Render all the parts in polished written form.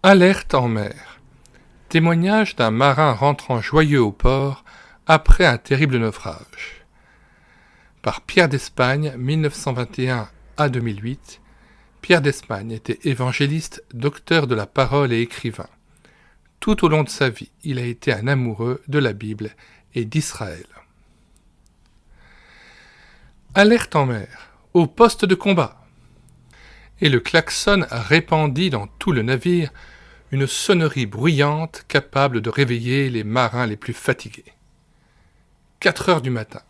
Alerte en mer. Témoignage d'un marin rentrant joyeux au port après un terrible naufrage. Par Pierre d'Espagne, 1921 à 2008. Pierre d'Espagne était évangéliste, docteur de la parole et écrivain. Tout au long de sa vie, il a été un amoureux de la Bible et d'Israël. Alerte en mer, au poste de combat. Et le klaxon répandit dans tout le navire une sonnerie bruyante capable de réveiller les marins les plus fatigués. 4 heures du matin.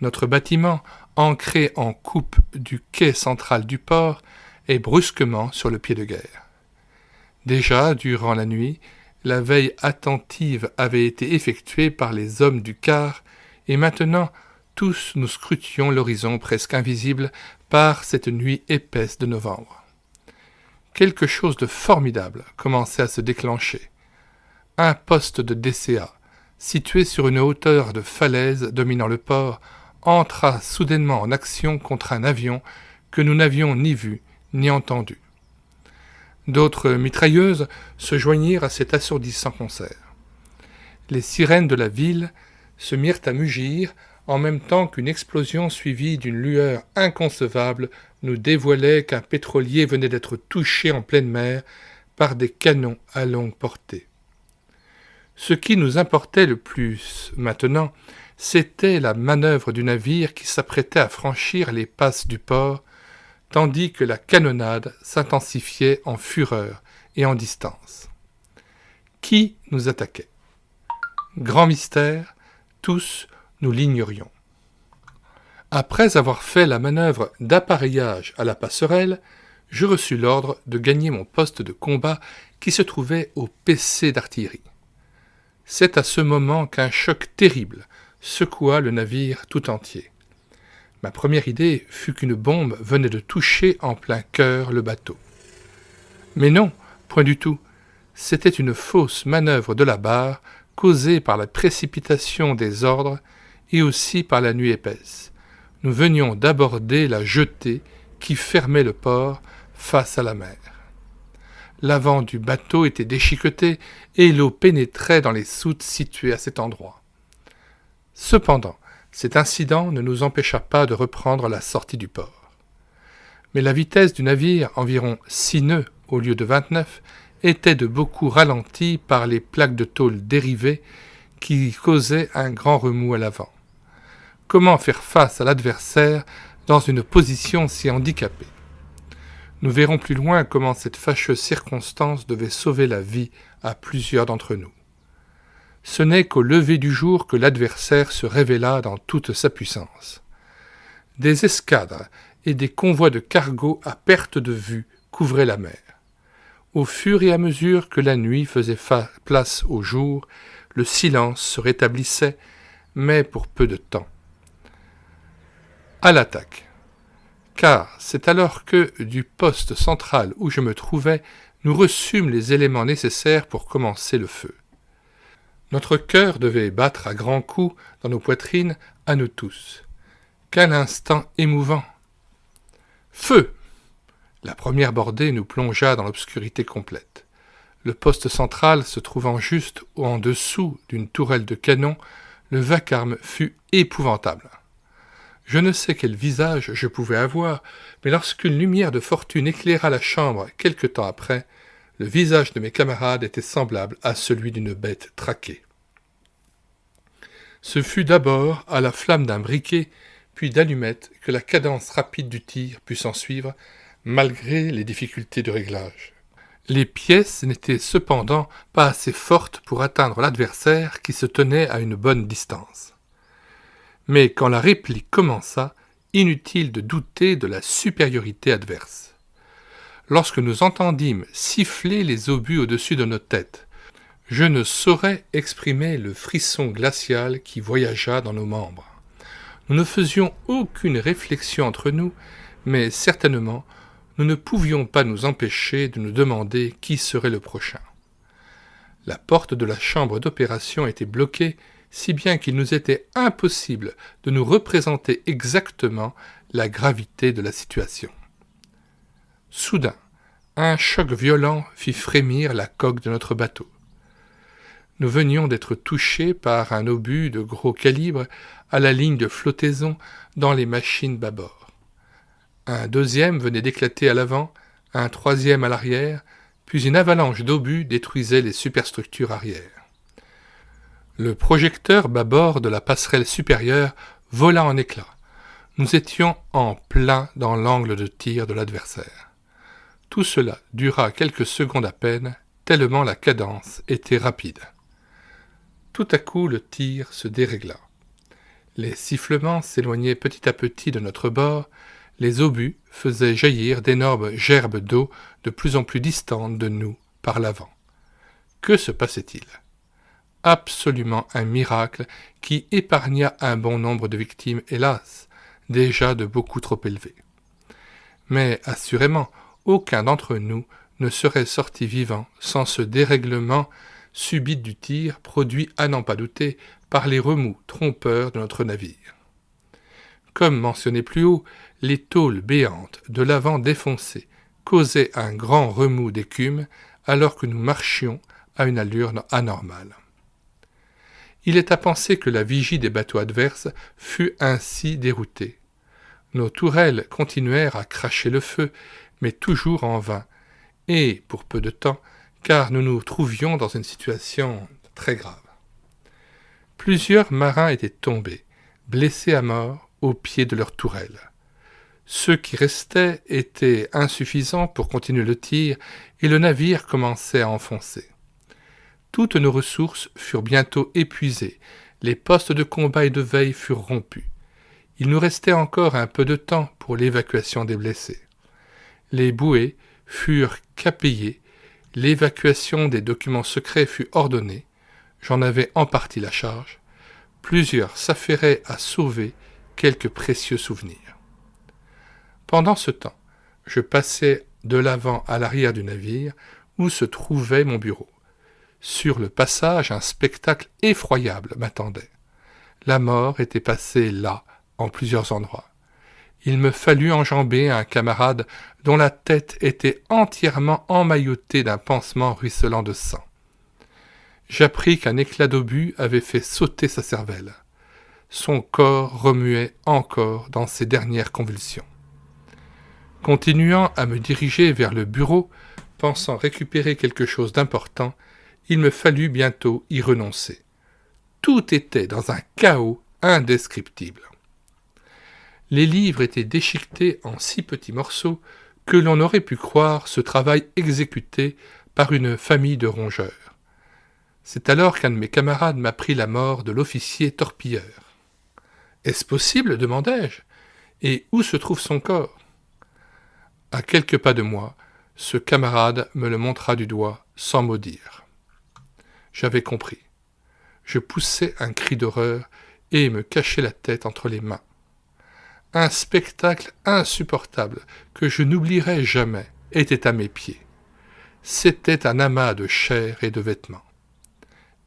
Notre bâtiment, ancré en coupe du quai central du port, est brusquement sur le pied de guerre. Déjà, durant la nuit, la veille attentive avait été effectuée par les hommes du quart, et maintenant, tous nous scrutions l'horizon presque invisible par cette nuit épaisse de novembre. Quelque chose de formidable commençait à se déclencher. Un poste de DCA, situé sur une hauteur de falaise dominant le port, entra soudainement en action contre un avion que nous n'avions ni vu ni entendu. D'autres mitrailleuses se joignirent à cet assourdissant concert. Les sirènes de la ville se mirent à mugir en même temps qu'une explosion suivie d'une lueur inconcevable nous dévoilait qu'un pétrolier venait d'être touché en pleine mer par des canons à longue portée. Ce qui nous importait le plus maintenant, c'était la manœuvre du navire qui s'apprêtait à franchir les passes du port, tandis que la canonnade s'intensifiait en fureur et en distance. Qui nous attaquait ? Grand mystère, tous nous l'ignorions. Après avoir fait la manœuvre d'appareillage à la passerelle, je reçus l'ordre de gagner mon poste de combat qui se trouvait au PC d'artillerie. C'est à ce moment qu'un choc terrible secoua le navire tout entier. Ma première idée fut qu'une bombe venait de toucher en plein cœur le bateau. Mais non, point du tout. C'était une fausse manœuvre de la barre causée par la précipitation des ordres et aussi par la nuit épaisse. Nous venions d'aborder la jetée qui fermait le port face à la mer. L'avant du bateau était déchiqueté et l'eau pénétrait dans les soutes situées à cet endroit. Cependant, cet incident ne nous empêcha pas de reprendre la sortie du port. Mais la vitesse du navire, environ 6 nœuds au lieu de 29, était de beaucoup ralentie par les plaques de tôle dérivées qui causaient un grand remous à l'avant. Comment faire face à l'adversaire dans une position si handicapée ? Nous verrons plus loin comment cette fâcheuse circonstance devait sauver la vie à plusieurs d'entre nous. Ce n'est qu'au lever du jour que l'adversaire se révéla dans toute sa puissance. Des escadres et des convois de cargos à perte de vue couvraient la mer. Au fur et à mesure que la nuit faisait place au jour, le silence se rétablissait, mais pour peu de temps. À l'attaque. Car c'est alors que, du poste central où je me trouvais, nous reçûmes les éléments nécessaires pour commencer le feu. Notre cœur devait battre à grands coups dans nos poitrines, à nous tous. Quel instant émouvant ! Feu ! La première bordée nous plongea dans l'obscurité complète. Le poste central se trouvant juste en dessous d'une tourelle de canon, le vacarme fut épouvantable. Je ne sais quel visage je pouvais avoir, mais lorsqu'une lumière de fortune éclaira la chambre quelque temps après, le visage de mes camarades était semblable à celui d'une bête traquée. Ce fut d'abord à la flamme d'un briquet, puis d'allumettes, que la cadence rapide du tir put s'ensuivre, malgré les difficultés de réglage. Les pièces n'étaient cependant pas assez fortes pour atteindre l'adversaire qui se tenait à une bonne distance. Mais quand la réplique commença, inutile de douter de la supériorité adverse. Lorsque nous entendîmes siffler les obus au-dessus de nos têtes, je ne saurais exprimer le frisson glacial qui voyagea dans nos membres. Nous ne faisions aucune réflexion entre nous, mais certainement, nous ne pouvions pas nous empêcher de nous demander qui serait le prochain. La porte de la chambre d'opération était bloquée, si bien qu'il nous était impossible de nous représenter exactement la gravité de la situation. Soudain, Un choc violent fit frémir la coque de notre bateau. Nous venions d'être touchés par un obus de gros calibre à la ligne de flottaison dans les machines bâbord. Un deuxième venait d'éclater à l'avant, un troisième à l'arrière, puis une avalanche d'obus détruisait les superstructures arrière. Le projecteur bâbord de la passerelle supérieure vola en éclats. Nous étions en plein dans l'angle de tir de l'adversaire. Tout cela dura quelques secondes à peine, tellement la cadence était rapide. Tout à coup, le tir se dérégla. Les sifflements s'éloignaient petit à petit de notre bord, les obus faisaient jaillir d'énormes gerbes d'eau de plus en plus distantes de nous par l'avant. Que se passait-il ? Absolument un miracle qui épargna un bon nombre de victimes, hélas, déjà de beaucoup trop élevées. Mais assurément, aucun d'entre nous ne serait sorti vivant sans ce dérèglement subit du tir produit, à n'en pas douter, par les remous trompeurs de notre navire. Comme mentionné plus haut, les tôles béantes de l'avant défoncées causaient un grand remous d'écume alors que nous marchions à une allure anormale. Il est à penser que la vigie des bateaux adverses fut ainsi déroutée. Nos tourelles continuèrent à cracher le feu, mais toujours en vain, et pour peu de temps, car nous nous trouvions dans une situation très grave. Plusieurs marins étaient tombés, blessés à mort, au pied de leurs tourelles. Ceux qui restaient étaient insuffisants pour continuer le tir, et le navire commençait à enfoncer. Toutes nos ressources furent bientôt épuisées, les postes de combat et de veille furent rompus. Il nous restait encore un peu de temps pour l'évacuation des blessés. Les bouées furent capillées, l'évacuation des documents secrets fut ordonnée, j'en avais en partie la charge, plusieurs s'affairaient à sauver quelques précieux souvenirs. Pendant ce temps, je passais de l'avant à l'arrière du navire où se trouvait mon bureau. Sur le passage, un spectacle effroyable m'attendait. La mort était passée là, en plusieurs endroits. Il me fallut enjamber un camarade dont la tête était entièrement emmaillotée d'un pansement ruisselant de sang. J'appris qu'un éclat d'obus avait fait sauter sa cervelle. Son corps remuait encore dans ses dernières convulsions. Continuant à me diriger vers le bureau, pensant récupérer quelque chose d'important, il me fallut bientôt y renoncer. Tout était dans un chaos indescriptible. Les livres étaient déchiquetés en si petits morceaux que l'on aurait pu croire ce travail exécuté par une famille de rongeurs. C'est alors qu'un de mes camarades m'apprit la mort de l'officier torpilleur. « Est-ce possible ?» demandai-je. « Et où se trouve son corps ?» À quelques pas de moi, ce camarade me le montra du doigt sans mot dire. J'avais compris. Je poussai un cri d'horreur et me cachai la tête entre les mains. Un spectacle insupportable que je n'oublierai jamais était à mes pieds. C'était un amas de chair et de vêtements.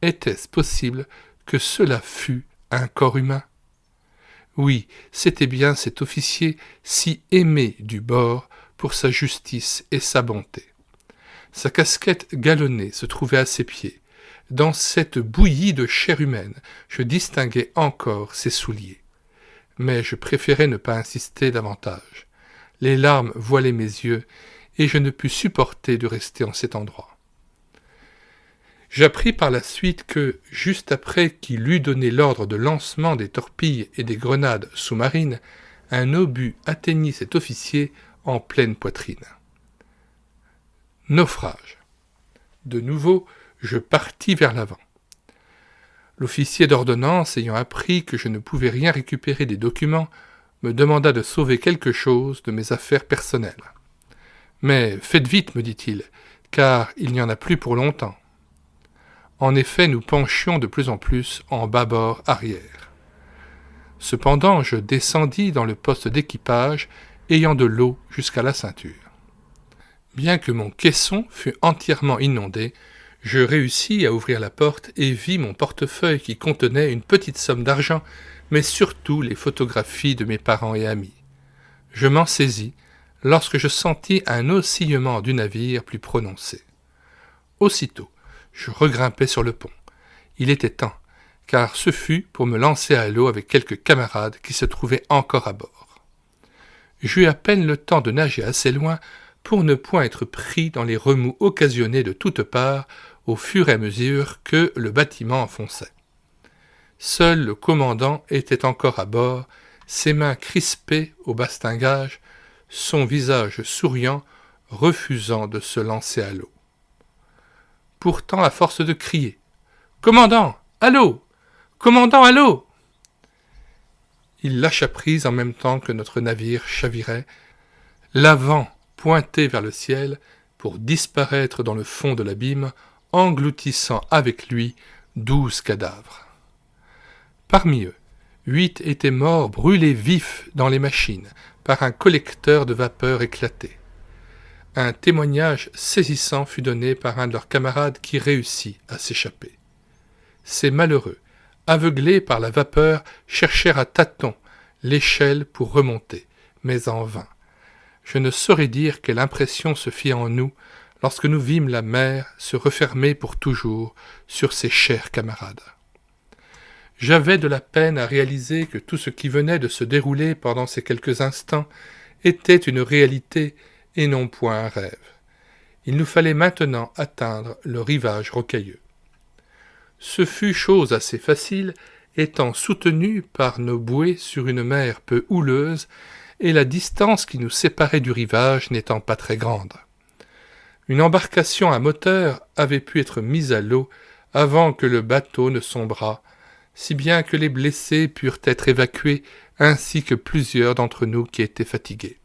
Était-ce possible que cela fût un corps humain ? Oui, c'était bien cet officier si aimé du bord pour sa justice et sa bonté. Sa casquette galonnée se trouvait à ses pieds. Dans cette bouillie de chair humaine, je distinguais encore ses souliers. Mais je préférais ne pas insister davantage. Les larmes voilaient mes yeux, et je ne pus supporter de rester en cet endroit. J'appris par la suite que, juste après qu'il eut donné l'ordre de lancement des torpilles et des grenades sous-marines, un obus atteignit cet officier en pleine poitrine. Naufrage. De nouveau, je partis vers l'avant. L'officier d'ordonnance, ayant appris que je ne pouvais rien récupérer des documents, me demanda de sauver quelque chose de mes affaires personnelles. « Mais faites vite, me dit-il, car il n'y en a plus pour longtemps. » En effet, nous penchions de plus en plus en bâbord arrière. Cependant, je descendis dans le poste d'équipage, ayant de l'eau jusqu'à la ceinture. Bien que mon caisson fût entièrement inondé, je réussis à ouvrir la porte et vis mon portefeuille qui contenait une petite somme d'argent, mais surtout les photographies de mes parents et amis. Je m'en saisis, lorsque je sentis un oscillement du navire plus prononcé. Aussitôt, je regrimpai sur le pont. Il était temps, car ce fut pour me lancer à l'eau avec quelques camarades qui se trouvaient encore à bord. J'eus à peine le temps de nager assez loin pour ne point être pris dans les remous occasionnés de toutes parts au fur et à mesure que le bâtiment enfonçait. Seul le commandant était encore à bord, ses mains crispées au bastingage, son visage souriant, refusant de se lancer à l'eau. Pourtant, à force de crier « Commandant, à l'eau ! Commandant, à l'eau !» il lâcha prise en même temps que notre navire chavirait, l'avant pointé vers le ciel pour disparaître dans le fond de l'abîme, engloutissant avec lui 12 cadavres. Parmi eux, 8 étaient morts brûlés vifs dans les machines par un collecteur de vapeur éclaté. Un témoignage saisissant fut donné par un de leurs camarades qui réussit à s'échapper. Ces malheureux, aveuglés par la vapeur, cherchèrent à tâtons l'échelle pour remonter, mais en vain. Je ne saurais dire quelle impression se fit en nous lorsque nous vîmes la mer se refermer pour toujours sur ces chers camarades. J'avais de la peine à réaliser que tout ce qui venait de se dérouler pendant ces quelques instants était une réalité et non point un rêve. Il nous fallait maintenant atteindre le rivage rocailleux. Ce fut chose assez facile, étant soutenu par nos bouées sur une mer peu houleuse et la distance qui nous séparait du rivage n'étant pas très grande. Une embarcation à moteur avait pu être mise à l'eau avant que le bateau ne sombrât, si bien que les blessés purent être évacués ainsi que plusieurs d'entre nous qui étaient fatigués.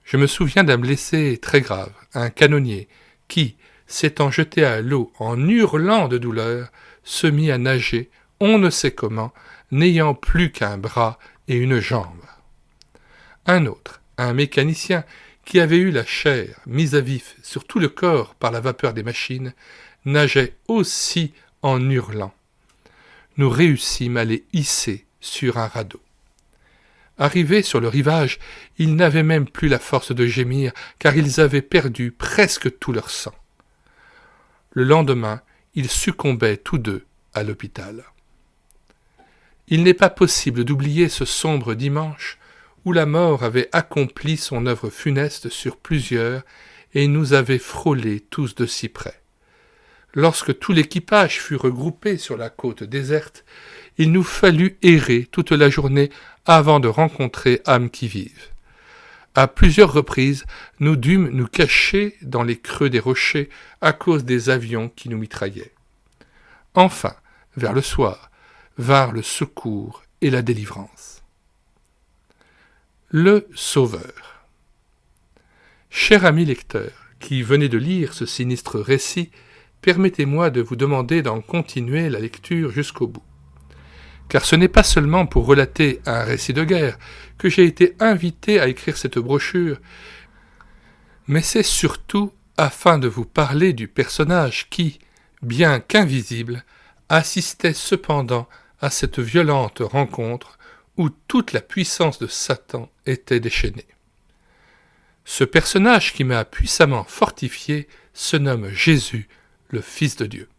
Je me souviens d'un blessé très grave, un canonnier, qui, s'étant jeté à l'eau en hurlant de douleur, se mit à nager, on ne sait comment, n'ayant plus qu'un bras et une jambe. Un autre, un mécanicien, qui avait eu la chair mise à vif sur tout le corps par la vapeur des machines, nageait aussi en hurlant. Nous réussîmes à les hisser sur un radeau. Arrivés sur le rivage, ils n'avaient même plus la force de gémir, car ils avaient perdu presque tout leur sang. Le lendemain, ils succombaient tous deux à l'hôpital. Il n'est pas possible d'oublier ce sombre dimanche où la mort avait accompli son œuvre funeste sur plusieurs et nous avait frôlés tous de si près. Lorsque tout l'équipage fut regroupé sur la côte déserte, il nous fallut errer toute la journée avant de rencontrer âme qui vive. À plusieurs reprises, nous dûmes nous cacher dans les creux des rochers à cause des avions qui nous mitraillaient. Enfin, vers le soir, vinrent le secours et la délivrance. Le Sauveur. Cher ami lecteur, qui venez de lire ce sinistre récit, permettez-moi de vous demander d'en continuer la lecture jusqu'au bout. Car ce n'est pas seulement pour relater un récit de guerre que j'ai été invité à écrire cette brochure, mais c'est surtout afin de vous parler du personnage qui, bien qu'invisible, assistait cependant à cette violente rencontre où toute la puissance de Satan était déchaînée. Ce personnage qui m'a puissamment fortifié se nomme Jésus, le Fils de Dieu.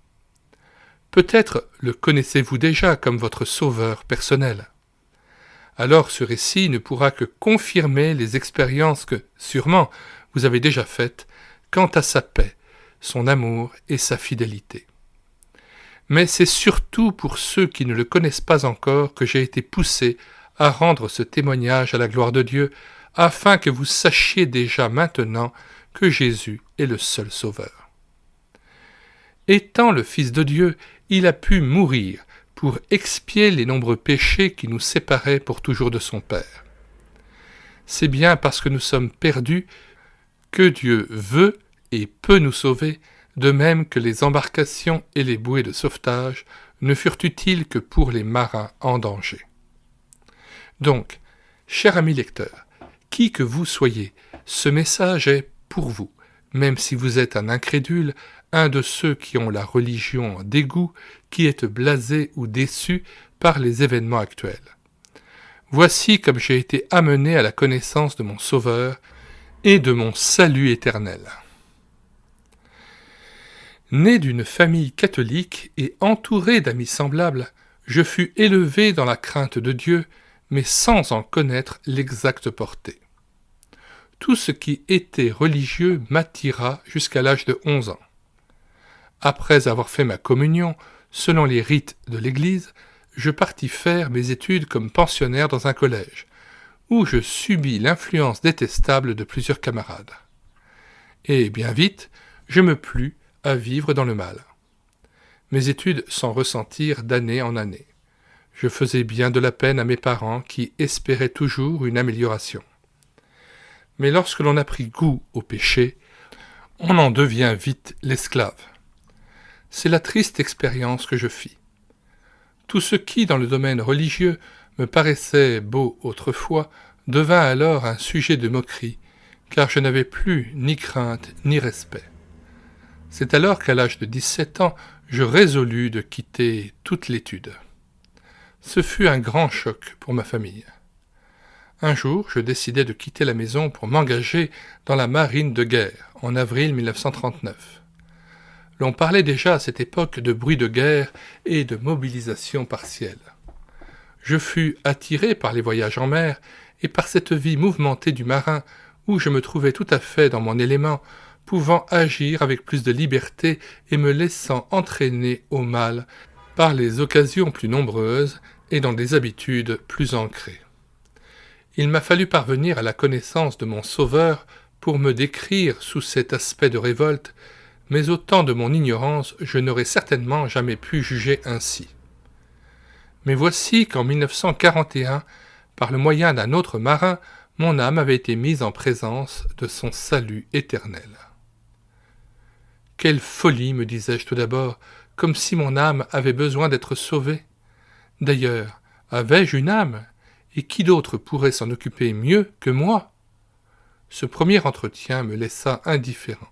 Peut-être le connaissez-vous déjà comme votre sauveur personnel. Alors ce récit ne pourra que confirmer les expériences que, sûrement, vous avez déjà faites quant à sa paix, son amour et sa fidélité. Mais c'est surtout pour ceux qui ne le connaissent pas encore que j'ai été poussé à rendre ce témoignage à la gloire de Dieu, afin que vous sachiez déjà maintenant que Jésus est le seul sauveur. Étant le Fils de Dieu, il a pu mourir pour expier les nombreux péchés qui nous séparaient pour toujours de son Père. C'est bien parce que nous sommes perdus que Dieu veut et peut nous sauver, de même que les embarcations et les bouées de sauvetage ne furent utiles que pour les marins en danger. Donc, cher ami lecteur, qui que vous soyez, ce message est pour vous, même si vous êtes un incrédule, un de ceux qui ont la religion en dégoût, qui êtes blasé ou déçu par les événements actuels. Voici comme j'ai été amené à la connaissance de mon Sauveur et de mon salut éternel. Né d'une famille catholique et entouré d'amis semblables, je fus élevé dans la crainte de Dieu, mais sans en connaître l'exacte portée. Tout ce qui était religieux m'attira jusqu'à l'âge de 11 ans. Après avoir fait ma communion, selon les rites de l'Église, je partis faire mes études comme pensionnaire dans un collège, où je subis l'influence détestable de plusieurs camarades. Et bien vite, je me plus à vivre dans le mal. Mes études s'en ressentirent d'année en année. Je faisais bien de la peine à mes parents qui espéraient toujours une amélioration. Mais lorsque l'on a pris goût au péché, on en devient vite l'esclave. C'est la triste expérience que je fis. Tout ce qui, dans le domaine religieux, me paraissait beau autrefois, devint alors un sujet de moquerie, car je n'avais plus ni crainte ni respect. C'est alors qu'à l'âge de 17 ans, je résolus de quitter toute l'étude. Ce fut un grand choc pour ma famille. Un jour, je décidai de quitter la maison pour m'engager dans la marine de guerre, en avril 1939. L'on parlait déjà à cette époque de bruit de guerre et de mobilisation partielle. Je fus attiré par les voyages en mer et par cette vie mouvementée du marin où je me trouvais tout à fait dans mon élément, pouvant agir avec plus de liberté et me laissant entraîner au mal par les occasions plus nombreuses et dans des habitudes plus ancrées. Il m'a fallu parvenir à la connaissance de mon Sauveur pour me décrire sous cet aspect de révolte, mais au temps de mon ignorance, je n'aurais certainement jamais pu juger ainsi. Mais voici qu'en 1941, par le moyen d'un autre marin, mon âme avait été mise en présence de son salut éternel. Quelle folie, me disais-je tout d'abord, comme si mon âme avait besoin d'être sauvée. D'ailleurs, avais-je une âme, et qui d'autre pourrait s'en occuper mieux que moi? Ce premier entretien me laissa indifférent.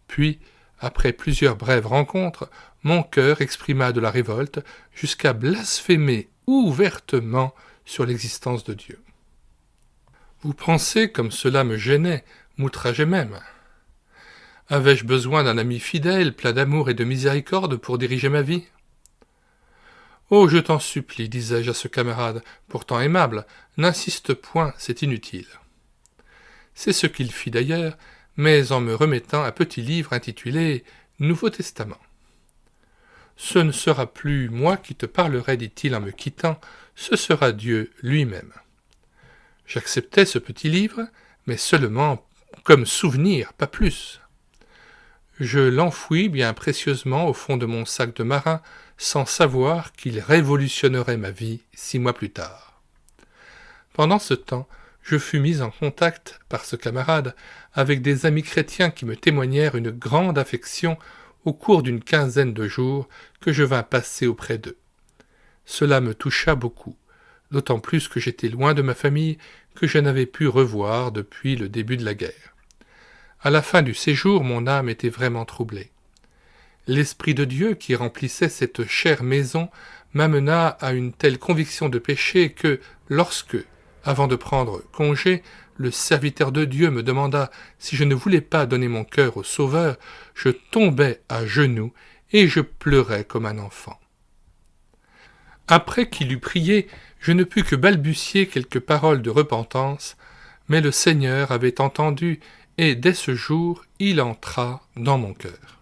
Puis, après plusieurs brèves rencontres, mon cœur exprima de la révolte jusqu'à blasphémer ouvertement sur l'existence de Dieu. Vous pensez comme cela me gênait, m'outrageait même. Avais-je besoin d'un ami fidèle, plein d'amour et de miséricorde pour diriger ma vie? Oh, je t'en supplie, disais-je à ce camarade, pourtant aimable, n'insiste point, c'est inutile. C'est ce qu'il fit d'ailleurs, mais en me remettant un petit livre intitulé « Nouveau Testament ». Ce ne sera plus moi qui te parlerai, dit-il en me quittant, ce sera Dieu lui-même. J'acceptai ce petit livre, mais seulement comme souvenir, pas plus. Je l'enfouis bien précieusement au fond de mon sac de marin, sans savoir qu'il révolutionnerait ma vie 6 mois plus tard. Pendant ce temps, je fus mis en contact par ce camarade avec des amis chrétiens qui me témoignèrent une grande affection au cours d'une quinzaine de jours que je vins passer auprès d'eux. Cela me toucha beaucoup, d'autant plus que j'étais loin de ma famille que je n'avais pu revoir depuis le début de la guerre. À la fin du séjour, mon âme était vraiment troublée. L'Esprit de Dieu qui remplissait cette chère maison m'amena à une telle conviction de péché que, lorsque, avant de prendre congé, le serviteur de Dieu me demanda si je ne voulais pas donner mon cœur au Sauveur, je tombai à genoux et je pleurais comme un enfant. Après qu'il eut prié, je ne pus que balbutier quelques paroles de repentance, mais le Seigneur avait entendu et dès ce jour, il entra dans mon cœur.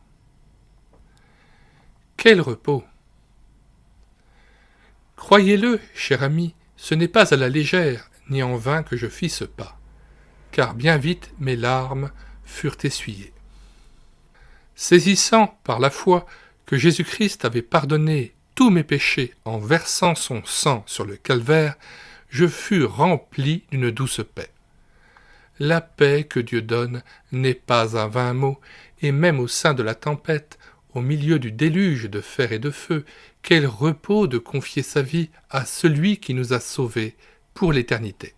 Quel repos! Croyez-le, cher ami, ce n'est pas à la légère ni en vain que je fis ce pas, car bien vite mes larmes furent essuyées. Saisissant par la foi que Jésus-Christ avait pardonné tous mes péchés en versant son sang sur le calvaire, je fus rempli d'une douce paix. La paix que Dieu donne n'est pas un vain mot, et même au sein de la tempête, au milieu du déluge de fer et de feu, quel repos de confier sa vie à celui qui nous a sauvés pour l'éternité.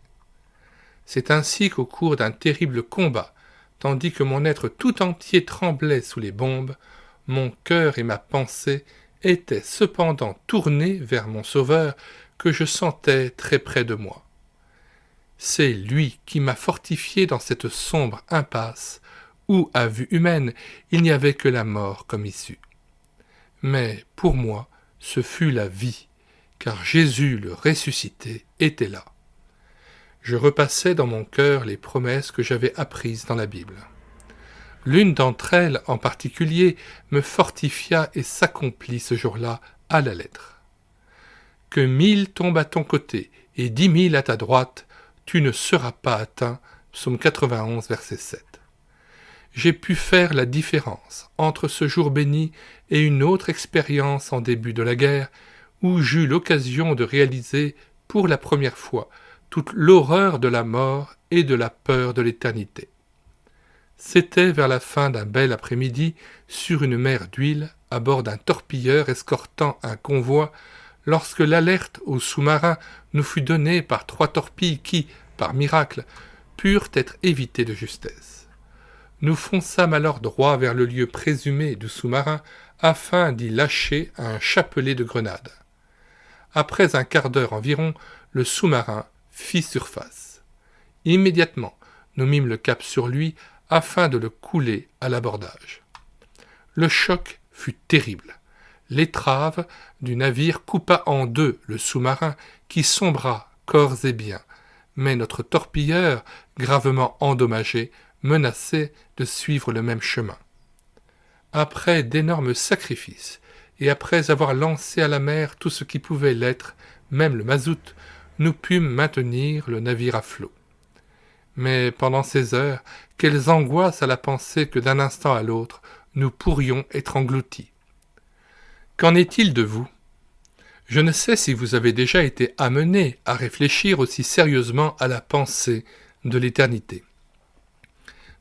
C'est ainsi qu'au cours d'un terrible combat, tandis que mon être tout entier tremblait sous les bombes, mon cœur et ma pensée étaient cependant tournés vers mon Sauveur, que je sentais très près de moi. C'est lui qui m'a fortifié dans cette sombre impasse où, à vue humaine, il n'y avait que la mort comme issue. Mais pour moi, ce fut la vie, car Jésus le ressuscité était là. Je repassais dans mon cœur les promesses que j'avais apprises dans la Bible. L'une d'entre elles, en particulier, me fortifia et s'accomplit ce jour-là à la lettre. « Que 1000 tombent à ton côté et 10 000 à ta droite, tu ne seras pas atteint. » Psaume 91, verset 7. J'ai pu faire la différence entre ce jour béni et une autre expérience en début de la guerre, où j'eus l'occasion de réaliser, pour la première fois, toute l'horreur de la mort et de la peur de l'éternité. C'était vers la fin d'un bel après-midi, sur une mer d'huile, à bord d'un torpilleur escortant un convoi, lorsque l'alerte aux sous-marins nous fut donnée par 3 torpilles qui, par miracle, purent être évitées de justesse. Nous fonçâmes alors droit vers le lieu présumé du sous-marin, afin d'y lâcher un chapelet de grenades. Après un quart d'heure environ, le sous-marin fit surface. Immédiatement, nous mîmes le cap sur lui, afin de le couler à l'abordage. Le choc fut terrible. L'étrave du navire coupa en 2 le sous-marin, qui sombra corps et biens, mais notre torpilleur, gravement endommagé, menaçait de suivre le même chemin. Après d'énormes sacrifices, et après avoir lancé à la mer tout ce qui pouvait l'être, même le mazout, nous pûmes maintenir le navire à flot. Mais pendant ces heures, quelles angoisses à la pensée que d'un instant à l'autre, nous pourrions être engloutis. Qu'en est-il de vous ? Je ne sais si vous avez déjà été amené à réfléchir aussi sérieusement à la pensée de l'éternité.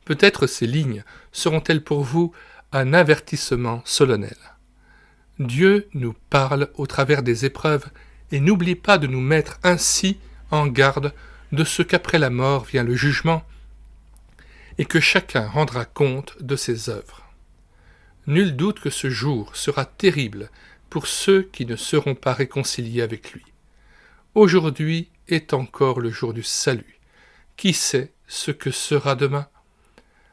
Peut-être ces lignes seront-elles pour vous un avertissement solennel. Dieu nous parle au travers des épreuves et n'oublie pas de nous mettre ainsi en garde de ce qu'après la mort vient le jugement et que chacun rendra compte de ses œuvres. Nul doute que ce jour sera terrible pour ceux qui ne seront pas réconciliés avec lui. Aujourd'hui est encore le jour du salut. Qui sait ce que sera demain ?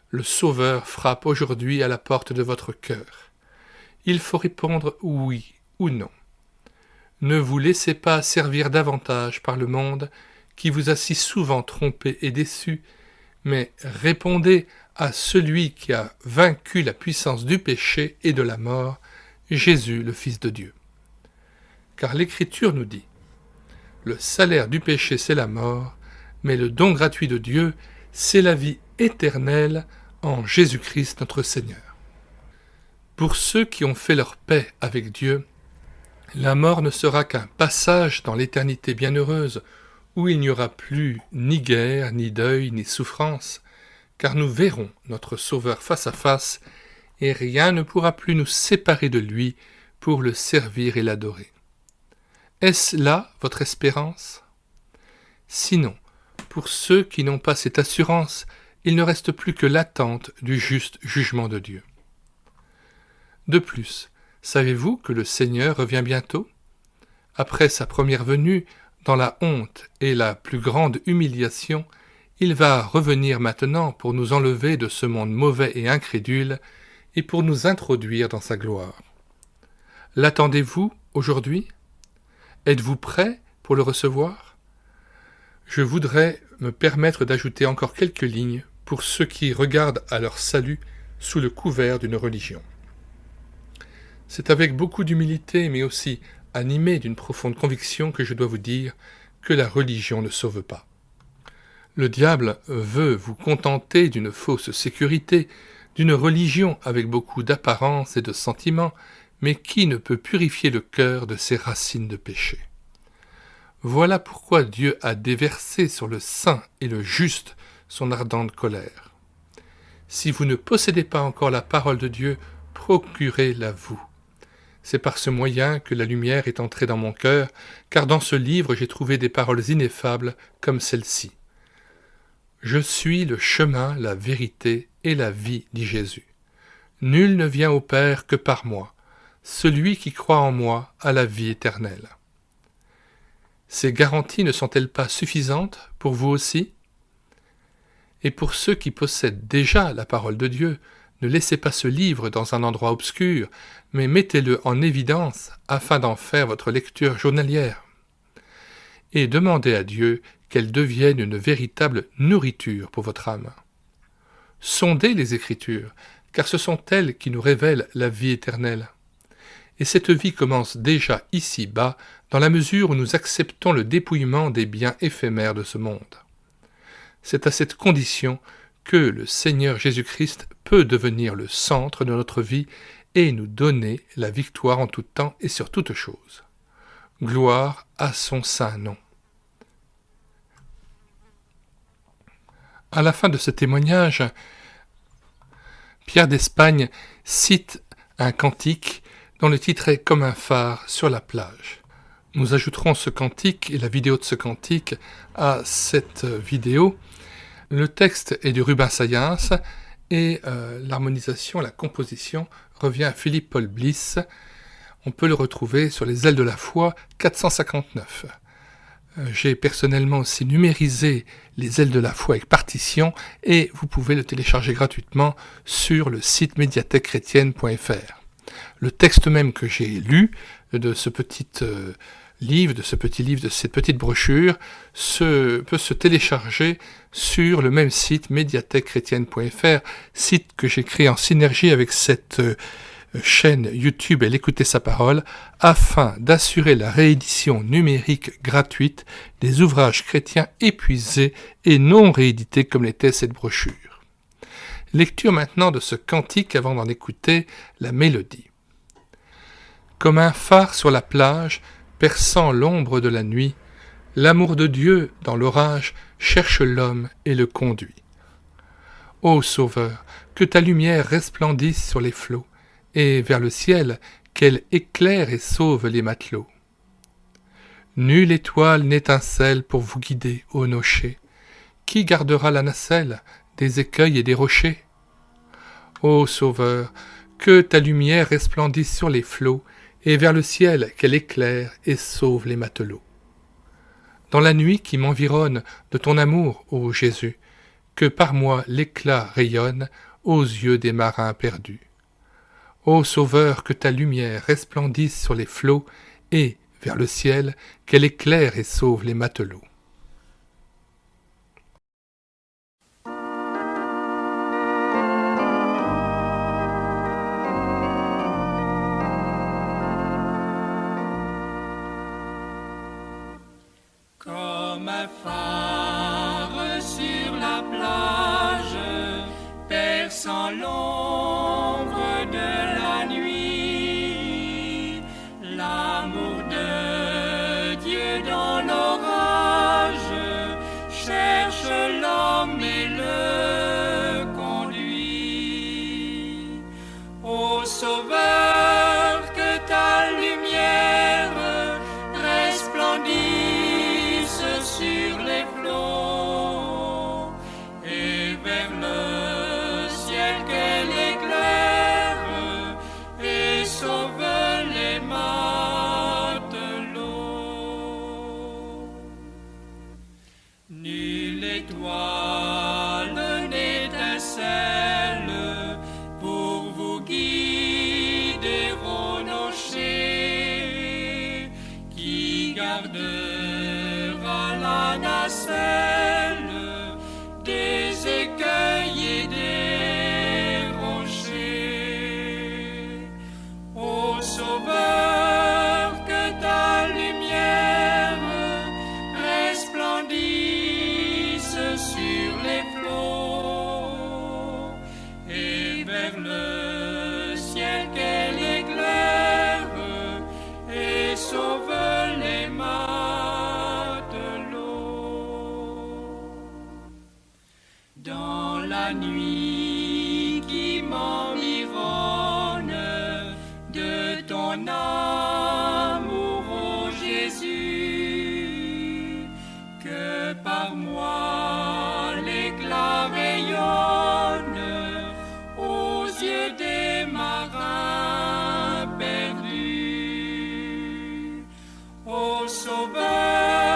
Le Sauveur frappe aujourd'hui à la porte de votre cœur. Il faut répondre oui ou non. Ne vous laissez pas servir davantage par le monde qui vous a si souvent trompé et déçu, mais répondez à celui qui a vaincu la puissance du péché et de la mort, Jésus le Fils de Dieu. Car l'Écriture nous dit « Le salaire du péché c'est la mort, mais le don gratuit de Dieu c'est la vie éternelle en Jésus-Christ notre Seigneur. » Pour ceux qui ont fait leur paix avec Dieu, la mort ne sera qu'un passage dans l'éternité bienheureuse où il n'y aura plus ni guerre, ni deuil, ni souffrance, car nous verrons notre Sauveur face à face et rien ne pourra plus nous séparer de lui pour le servir et l'adorer. Est-ce là votre espérance ? Sinon, pour ceux qui n'ont pas cette assurance, il ne reste plus que l'attente du juste jugement de Dieu. De plus, savez-vous que le Seigneur revient bientôt ? Après sa première venue, dans la honte et la plus grande humiliation, il va revenir maintenant pour nous enlever de ce monde mauvais et incrédule et pour nous introduire dans sa gloire. L'attendez-vous aujourd'hui ? Êtes-vous prêt pour le recevoir ? Je voudrais me permettre d'ajouter encore quelques lignes pour ceux qui regardent à leur salut sous le couvert d'une religion. C'est avec beaucoup d'humilité, mais aussi animé d'une profonde conviction que je dois vous dire que la religion ne sauve pas. Le diable veut vous contenter d'une fausse sécurité, d'une religion avec beaucoup d'apparence et de sentiments, mais qui ne peut purifier le cœur de ses racines de péché. Voilà pourquoi Dieu a déversé sur le saint et le juste son ardente colère. Si vous ne possédez pas encore la parole de Dieu, procurez-la vous. C'est par ce moyen que la lumière est entrée dans mon cœur, car dans ce livre j'ai trouvé des paroles ineffables comme celle-ci. « Je suis le chemin, la vérité et la vie, dit Jésus. Nul ne vient au Père que par moi. Celui qui croit en moi a la vie éternelle. » Ces garanties ne sont-elles pas suffisantes pour vous aussi? Et pour ceux qui possèdent déjà la parole de Dieu, ne laissez pas ce livre dans un endroit obscur, mais mettez-le en évidence afin d'en faire votre lecture journalière. Et demandez à Dieu qu'elle devienne une véritable nourriture pour votre âme. Sondez les Écritures, car ce sont elles qui nous révèlent la vie éternelle. Et cette vie commence déjà ici-bas, dans la mesure où nous acceptons le dépouillement des biens éphémères de ce monde. C'est à cette condition que le Seigneur Jésus-Christ peut devenir le centre de notre vie et nous donner la victoire en tout temps et sur toute chose. Gloire à son saint nom. À la fin de ce témoignage, Pierre d'Espagne cite un cantique dont le titre est « Comme un phare sur la plage ». Nous ajouterons ce cantique et la vidéo de ce cantique à cette vidéo. Le texte est du Rubens Sayens et l'harmonisation, la composition revient à Philippe Paul Bliss. On peut le retrouver sur Les ailes de la foi 459. J'ai personnellement aussi numérisé Les ailes de la foi avec partition et vous pouvez le télécharger gratuitement sur le site médiathèquechrétienne.fr. Le texte même que j'ai lu de ce petit livre, de cette petite brochure, peut se télécharger sur le même site médiathèquechrétienne.fr, site que j'ai créé en synergie avec cette chaîne YouTube Elle écoutait sa parole, afin d'assurer la réédition numérique gratuite des ouvrages chrétiens épuisés et non réédités comme l'était cette brochure. Lecture maintenant de ce cantique avant d'en écouter la mélodie. Comme un phare sur la plage, perçant l'ombre de la nuit, l'amour de Dieu, dans l'orage, cherche l'homme et le conduit. Ô Sauveur, que ta lumière resplendisse sur les flots, et vers le ciel, qu'elle éclaire et sauve les matelots. Nulle étoile n'étincelle pour vous guider, ô nocher. Qui gardera la nacelle des écueils et des rochers? Ô Sauveur, que ta lumière resplendisse sur les flots, et vers le ciel qu'elle éclaire et sauve les matelots. Dans la nuit qui m'environne de ton amour, ô Jésus, que par moi l'éclat rayonne aux yeux des marins perdus. Ô Sauveur, que ta lumière resplendisse sur les flots, et, vers le ciel, qu'elle éclaire et sauve les matelots. Comme un phare sur la plage, perçant l'ombre de la nuit, l'amour de Dieu dans l'orage cherche l'homme et le conduit. Ô Sauveur, que ta lumière resplendisse sur les flots, et vers le ciel qu'elle éclaire et sauve les matelots. Nulle étoile n'étincelle pour vous guider au nocher. Qui gardera la nacelle des écueils et des rochers? Ô Sauveur, que ta lumière resplendisse sur les flots, et vers le ciel qu'elle éclaire et sauve les matelots. Dans la nuit qui m'environne de ton amour, ô Jésus, que par moi l'éclat rayonne aux yeux des marins perdus. Ô Sauveur,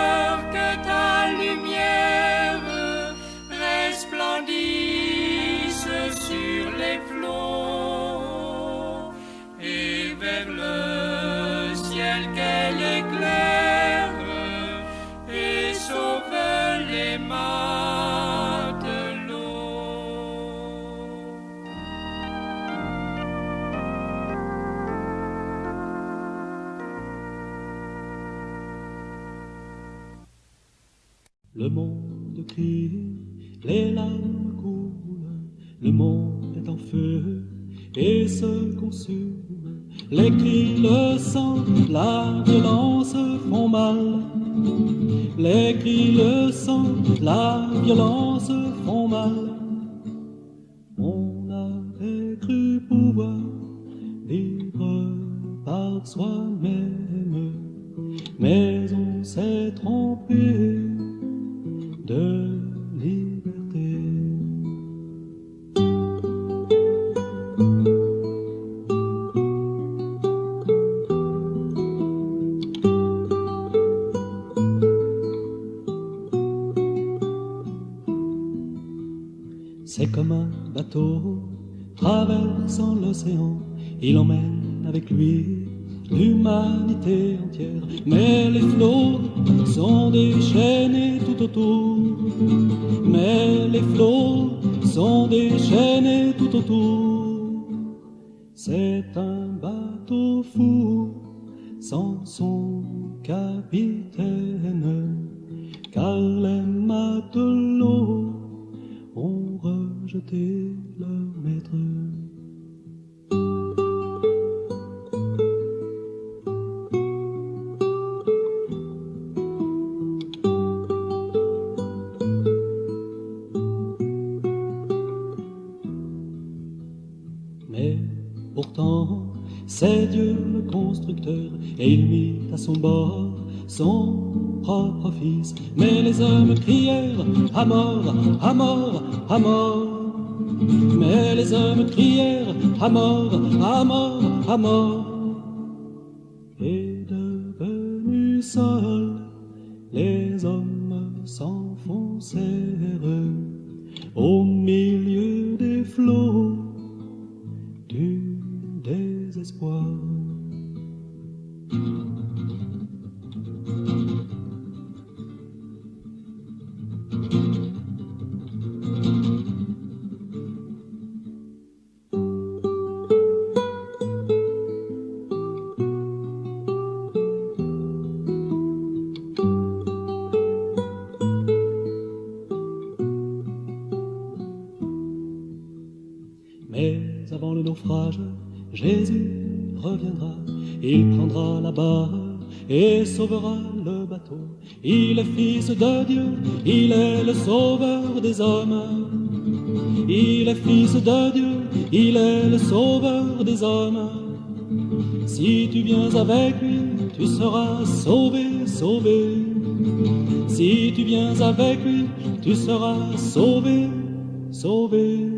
Le monde crie, les larmes coulent, le monde est en feu et se consume. Les cris, le sang, la violence font mal. Les cris, le sang, la violence font mal. On avait cru pouvoir vivre par soi-même, mais on s'est trompé de liberté. C'est comme un bateau traversant l'océan, il emmène avec lui l'humanité entière. Mais les flots sont déchaînés tout autour, mais les flots sont déchaînés tout autour. C'est un bateau fou sans son capitaine, car les matelots ont rejeté leur maître. Mais pourtant, c'est Dieu le constructeur, et il mit à son bord son propre fils. Mais les hommes crièrent à mort, à mort, à mort. Mais les hommes crièrent à mort, à mort, à mort. Et devenus seuls, les hommes s'enfoncèrent au milieu des flots du désespoir. Mais avant le naufrage, Jésus reviendra, il prendra la barre et sauvera le bateau. Il est fils de Dieu, il est le sauveur des hommes. Il est fils de Dieu, il est le sauveur des hommes. Si tu viens avec lui, tu seras sauvé, sauvé. Si tu viens avec lui, tu seras sauvé, sauvé.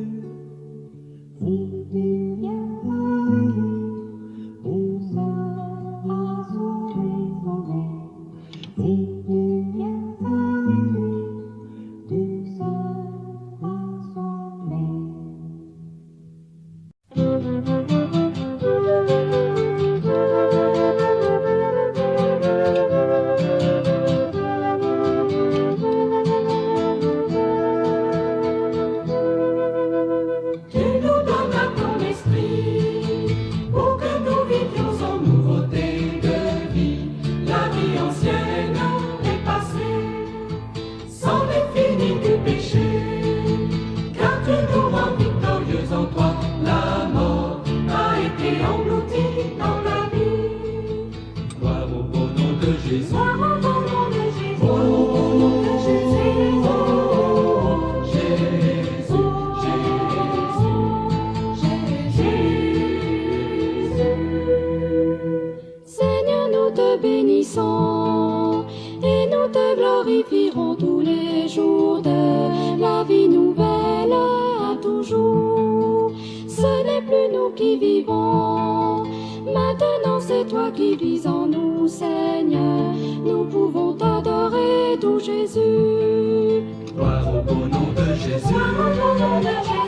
bénissons et nous te glorifierons tous les jours de la vie nouvelle à toujours. Ce n'est plus nous qui vivons, maintenant c'est toi qui vis en nous, Seigneur. Nous pouvons t'adorer, doux Jésus. Gloire au beau nom de Jésus. Gloire au beau nom de Jésus.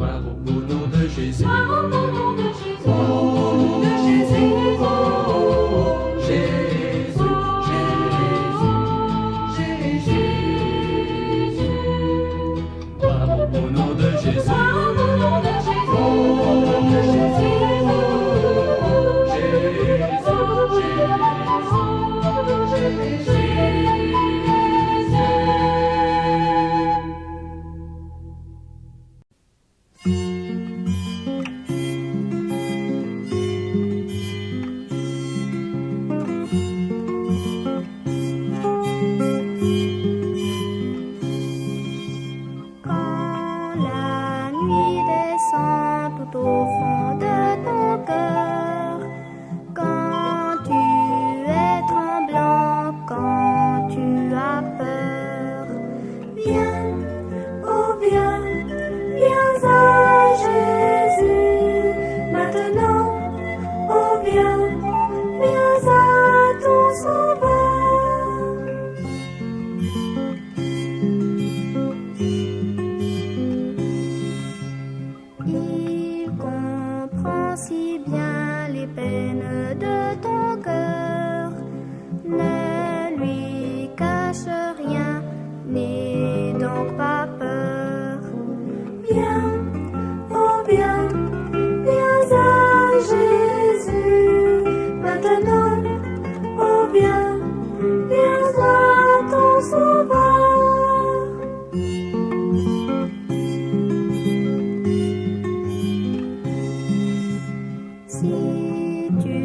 Gloire au beau nom de Jésus. Gloire au beau nom de Jésus. Oh, De Jésus. oh, Jésus, Jésus, Jésus. Gloire au beau nom de Jésus. Gloire au beau nom de Jésus. Oh, De Jésus. Quand la nuit descend tout au fond de ton cœur, quand tu es tremblant, quand tu as peur, viens, oh viens, viens à Jésus, maintenant, oh viens, viens à ton sauveur. Il comprend si bien les peines de ton cœur, ne lui cache rien, n'aie donc pas peur. Viens, oh viens, viens à Jésus, maintenant, oh viens, viens à ton sauveur. Si tu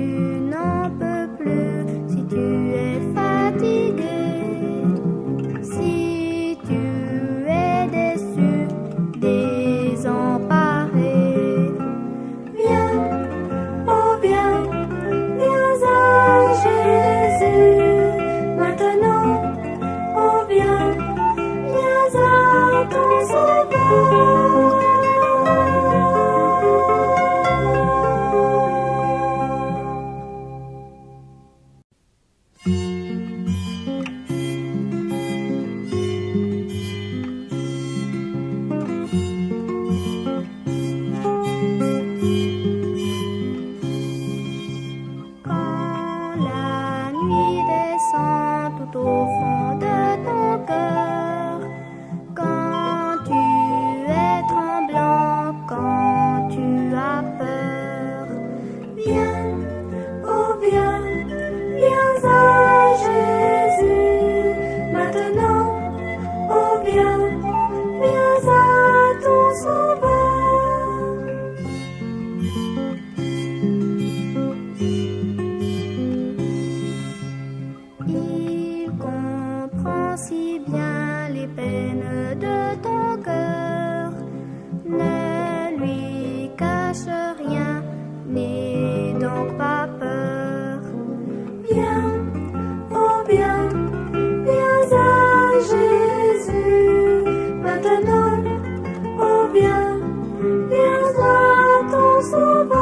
n'en peux plus, si tu es fatigué, si tu es déçu, désemparé, viens, oh viens, viens à Jésus, maintenant, oh viens, viens à ton sauveur. Quand la nuit descend tout au fond de ton cœur, quand tu es tremblant, quand tu as peur, viens, oh viens, viens à Jésus, maintenant, oh viens, viens à ton sauveur. Il comprend si bien les peines de ton cœur, ne lui cache rien, n'aie donc pas peur. Viens, oh viens, viens à Jésus, maintenant, oh viens, viens à ton sauveur.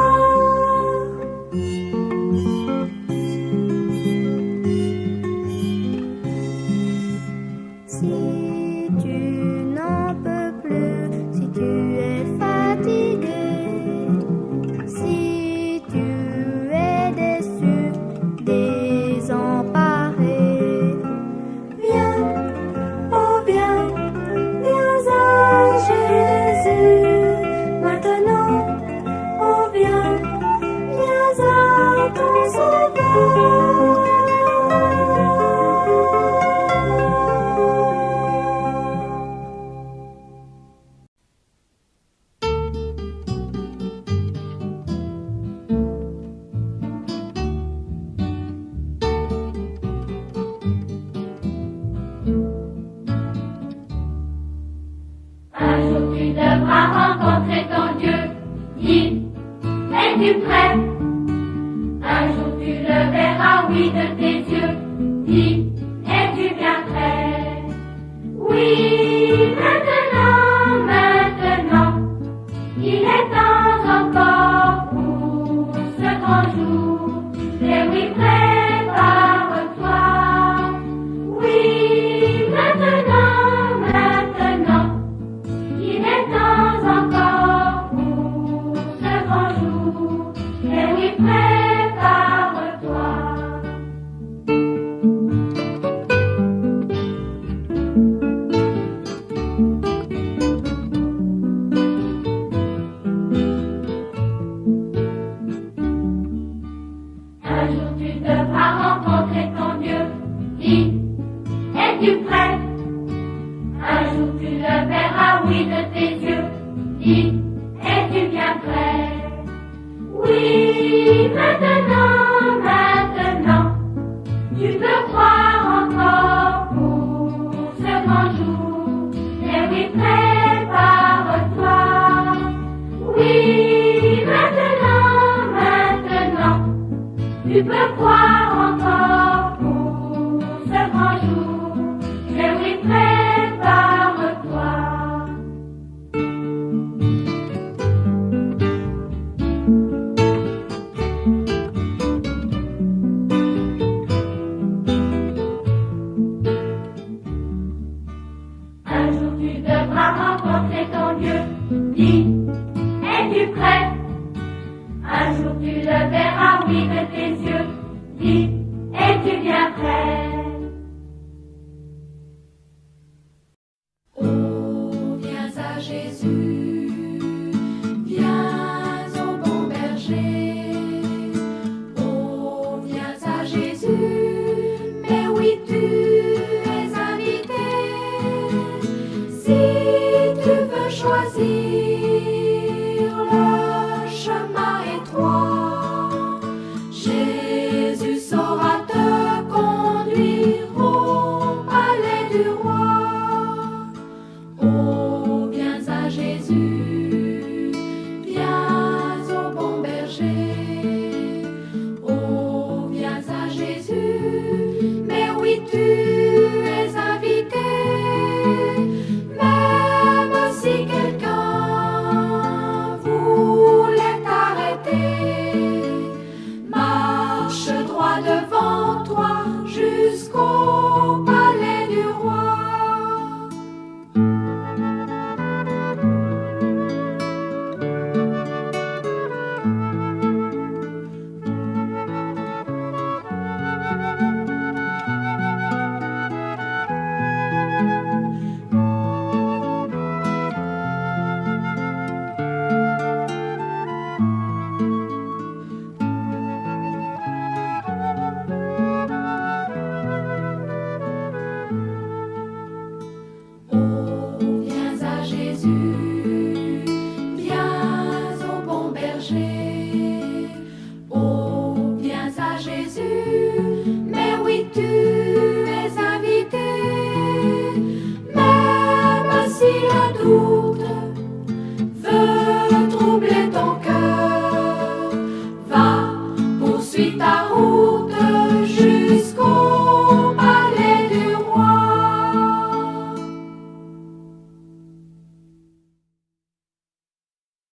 Si tu n'en peux plus, si tu es fatigué, si tu es déçu, désemparé, viens, oh viens, viens à Jésus, maintenant, oh viens, viens à ton sauveur. Un jour tu devras rencontrer ton Dieu. Dis, es-tu prêt? Un jour tu le verras, oui, de tes yeux. Dis, es-tu bien prêt? Oui, maintenant, maintenant, il est temps encore pour ce grand jour. Et oui, prépare-toi. Oui, maintenant, maintenant, il est temps encore Es-tu bien prêt? Oui, maintenant, maintenant, tu peux croire encore pour ce grand jour. Et oui, prépare-toi. Oui, maintenant, maintenant, tu peux croire encore.